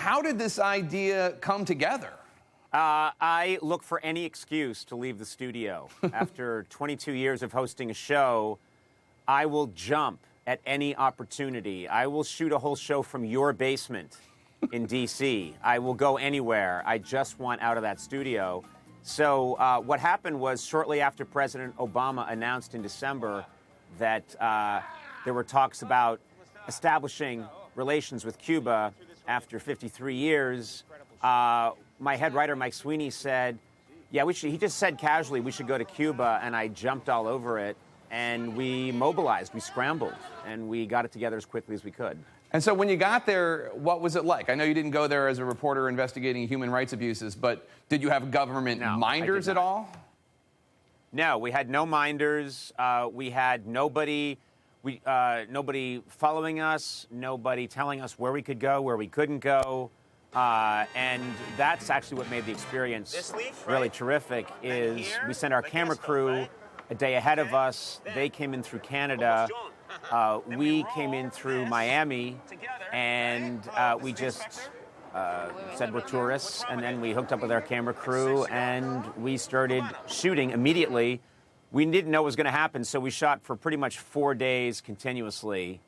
how did this idea come together? I look for any excuse to leave the studio. After 22 years of hosting a show, I will jump at any opportunity. I will shoot a whole show from your basement in D.C. I will go anywhere. I just want out of that studio. So what happened was shortly after President Obama announced in December that there were talks about establishing relations with Cuba after 53 years, my head writer, Mike Sweeney, said, yeah, he just said casually we should go to Cuba, and I jumped all over it, and we mobilized, we scrambled, and we got it together as quickly as we could. And so when you got there, what was it like? I know you didn't go there as a reporter investigating human rights abuses, but did you have government minders at all? No, we had no minders. We had nobody following us, nobody telling us where we could go, where we couldn't go. And that's actually what made the experience really terrific, is we sent our camera crew a day ahead of us. They came in through Canada. We came in through Miami, and we just said we're tourists, and then we hooked up with our camera crew, and we started shooting immediately. We didn't know what was going to happen, so we shot for pretty much 4 days continuously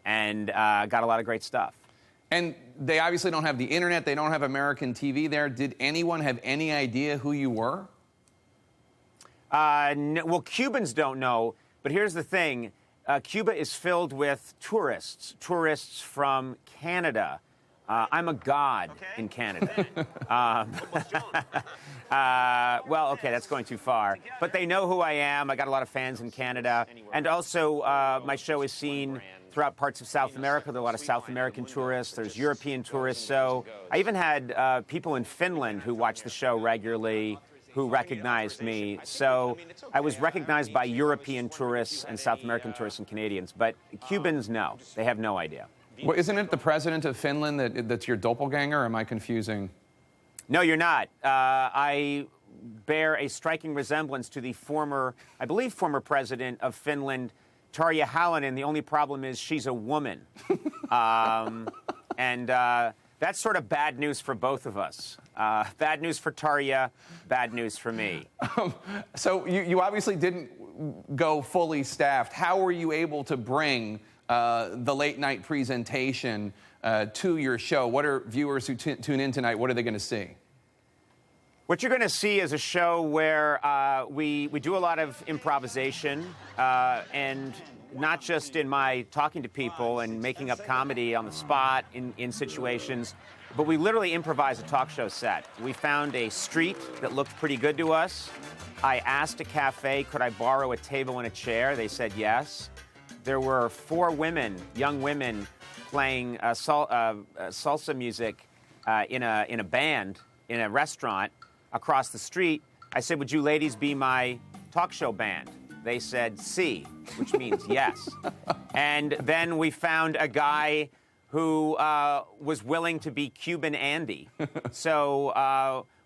and got a lot of great stuff. And they obviously don't have the internet. They don't have American TV there. Did anyone have any idea who you were? No, well, Cubans don't know, but here's the thing. Cuba is filled with tourists from Canada. I'm a god in Canada. Well, okay, that's going too far. But they know who I am. I got a lot of fans in Canada. And also, my show is seen throughout parts of South America. There are a lot of South American tourists. There's European tourists. So I even had people in Finland who watch the show regularly who recognized me. So I was recognized by European tourists and South American tourists and Canadians. But Cubans, no. They have no idea. Well, isn't it the president of Finland that's your doppelganger? Or am I confusing? No, you're not. I bear a striking resemblance to the former president of Finland, Tarja Halonen. The only problem is she's a woman. And that's sort of bad news for both of us. Bad news for Tarja, bad news for me. So you obviously didn't go fully staffed. How were you able to bring the late-night presentation to your show? What are viewers who tune in tonight, what are they going to see? What you're going to see is a show where we do a lot of improvisation, and not just in my talking to people and making up comedy on the spot in situations, but we literally improvise a talk show set. We found a street that looked pretty good to us. I asked a cafe, could I borrow a table and a chair? They said yes. There were 4 women, young women, playing salsa music in a band in a restaurant across the street. I said, would you ladies be my talk show band? They said, sí, which means yes. And then we found a guy who was willing to be Cuban Andy. So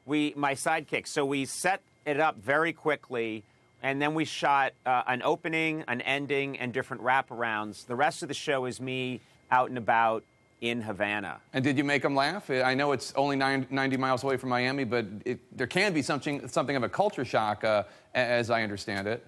my sidekick. So we set it up very quickly, and then we shot an opening, an ending, and different wraparounds. The rest of the show is me out and about in Havana. And did you make them laugh? I know it's only 90 miles away from Miami, but there can be something of a culture shock, as I understand it.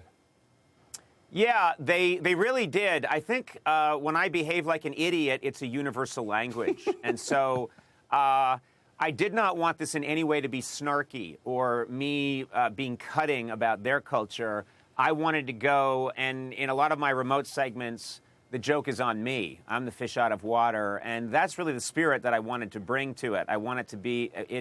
Yeah, they really did. I think when I behave like an idiot, it's a universal language. And so I did not want this in any way to be snarky or me being cutting about their culture. I wanted to go, and in a lot of my remote segments, the joke is on me. I'm the fish out of water, and that's really the spirit that I wanted to bring to it. I wanted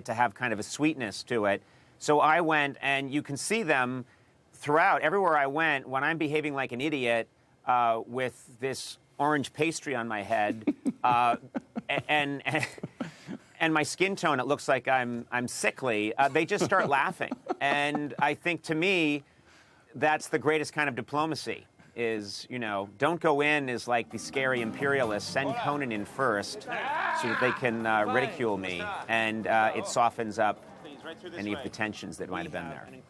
to have kind of a sweetness to it. So I went, and you can see them throughout. Everywhere I went, when I'm behaving like an idiot with this orange pastry on my head, and my skin tone, it looks like I'm sickly, they just start laughing. And I think, to me, that's the greatest kind of diplomacy. Is, don't go in as like the scary imperialists. Send Conan in first so that they can ridicule me, and it softens up any of the tensions that might have been there.